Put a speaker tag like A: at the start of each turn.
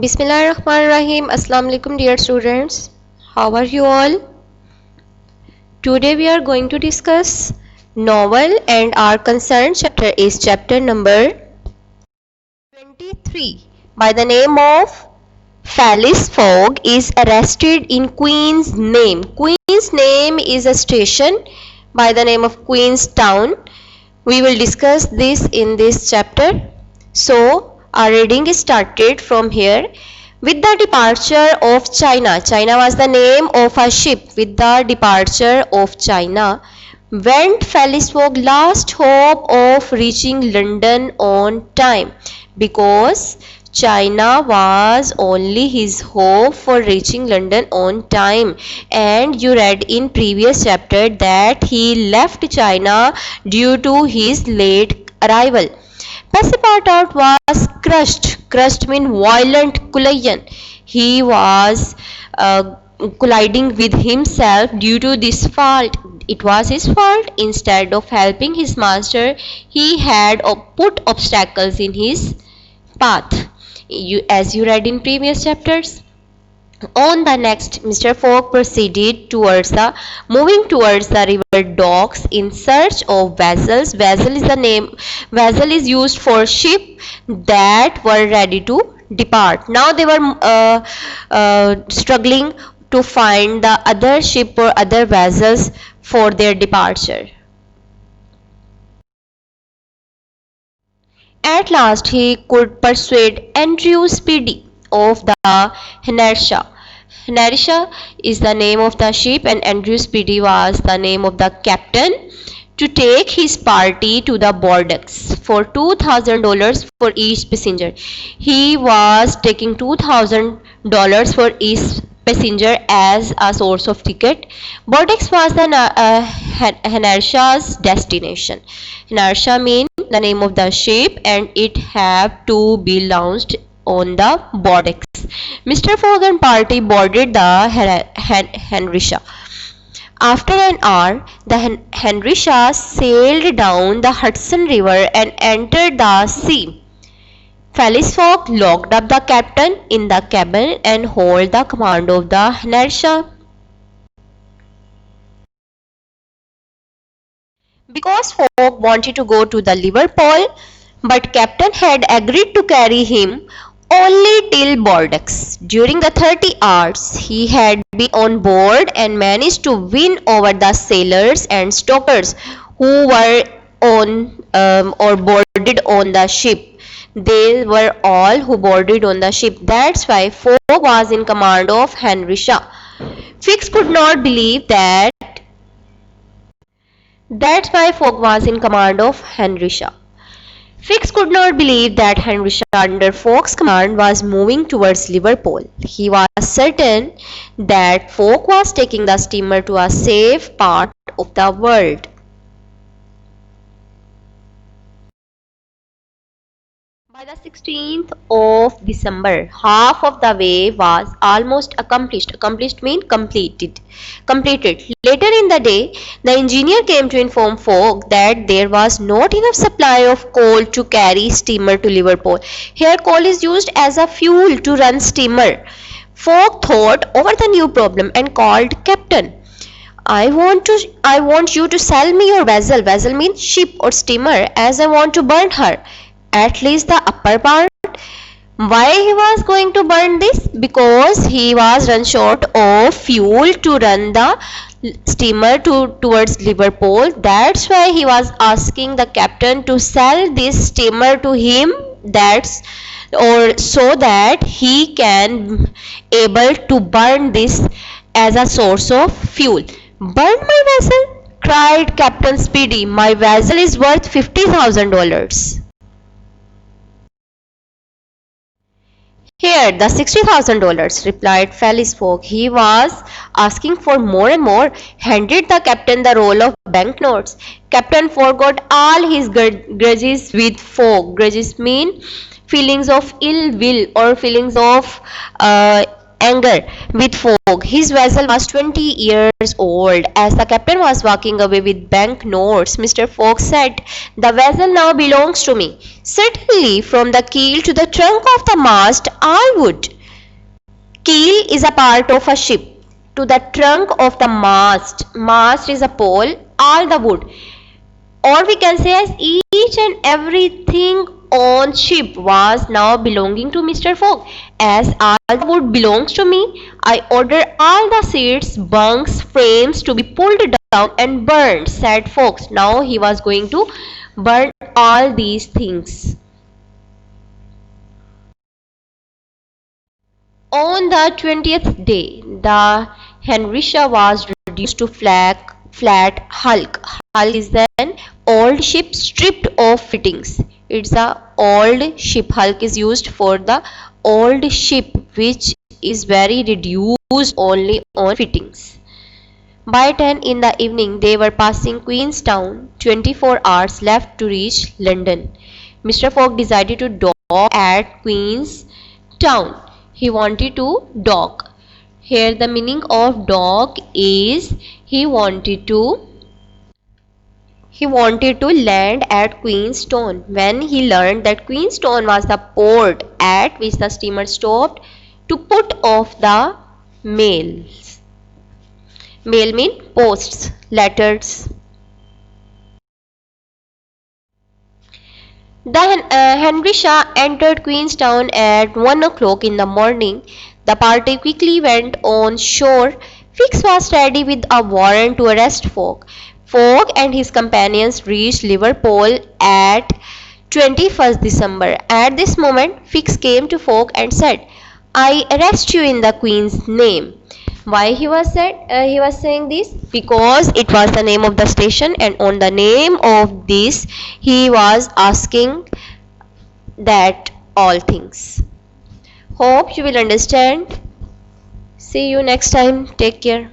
A: Bismillahirrahmanirrahim. Assalamu alaikum dear students. How are you all? Today we are going to discuss novel and our concerned chapter is chapter number 23 by the name of Phileas Fogg is arrested in Queen's Name. Queen's Name is a station by the name of Queenstown. We will discuss this in this chapter. So, our reading is started from here. With the departure of China, China was the name of a ship. With the departure of China, went Phileas Fogg last hope of reaching London on time, because China was only his hope for reaching London on time. And you read in previous chapter that he left China due to his late arrival. Passepartout was crushed. Crushed means violent collision. He was colliding with himself due to this fault. It was his fault. Instead of helping his master, he had put obstacles in his path. As you read in previous chapters. On the next, Mr. Fogg proceeded moving towards the river docks in search of vessels. Vessel is used for ship that were ready to depart. Now they were struggling to find the other ship or other vessels for their departure. At last he could persuade Andrew Speedy of the Henersha. Henersha is the name of the ship and Andrew Speedy was the name of the captain, to take his party to the Bordeaux for $2,000 for each passenger. He was taking $2,000 for each passenger as a source of ticket. Bordeaux was the Henersha's destination. Henersha means the name of the ship and it have to be launched on the Bordeaux. Mr. Fogg and party boarded the Henrisha. After an hour, the Henrisha sailed down the Hudson River and entered the sea. Phileas Fogg locked up the captain in the cabin and held the command of the Henrisha. Because Fogg wanted to go to the Liverpool, but captain had agreed to carry him only till Bordeaux. During the 30 hours he had been on board and managed to win over the sailors and stokers who were on or boarded on the ship. They were all who boarded on the ship. That's why Fogg was in command of Henrisha. Fix could not believe that. That's why Fogg was in command of Henrisha. Fix could not believe that Henrisha under Fogg's command was moving towards Liverpool. He was certain that Fogg was taking the steamer to a safe part of the world. By the 16th of December, half of the way was almost accomplished. Accomplished means completed. Later in the day, the engineer came to inform Fogg that there was not enough supply of coal to carry steamer to Liverpool. Here coal is used as a fuel to run steamer. Fogg thought over the new problem and called captain. I want you to sell me your vessel. Vessel means ship or steamer, as I want to burn her. At least the upper part. Why he was going to burn this? Because he was run short of fuel to run the steamer towards Liverpool. That's why he was asking the captain to sell this steamer to him. So that he can able to burn this as a source of fuel. Burn my vessel? Cried Captain Speedy. My vessel is worth $50,000. Here, the $60,000, replied Phileas Fogg. He was asking for more and more. Handed the captain the roll of banknotes. Captain forgot all his grudges with Fogg. Grudges mean feelings of ill will or feelings of anger with Fogg. His vessel was 20 years old. As the captain was walking away with banknotes, Mr. Fogg said, "The vessel now belongs to me. Certainly, from the keel to the trunk of the mast, I would." Keel is a part of a ship. To the trunk of the mast. Mast is a pole, all the wood. Or we can say as each and everything on ship was now belonging to Mr. Fogg. As all the wood belongs to me, I order all the seats, bunks, frames to be pulled down and burned, said Fogg. Now he was going to burn all these things. On the 20th day, the Henrietta was reduced to flat hulk. Hulk is an old ship stripped of fittings. It's a old ship. Hulk is used for the old ship which is very reduced only on fittings. By 10 in the evening, they were passing Queenstown, 24 hours left to reach London. Mr. Fogg decided to dock at Queenstown. He wanted to dock. Here the meaning of dock is he wanted to land at Queenstown. When he learned that Queenstown was the port at which the steamer stopped to put off the mails. Mail mean posts, letters. The Henrietta entered Queenstown at 1 o'clock in the morning. The party quickly went on shore. Fix was ready with a warrant to arrest Fogg. Fogg and his companions reached Liverpool at 21st December. At this moment, Fix came to Fogg and said, "I arrest you in the Queen's name." Why he was saying this? Because it was the name of the station, and on the name of this he was asking that all things. Hope you will understand. See you next time. Take care.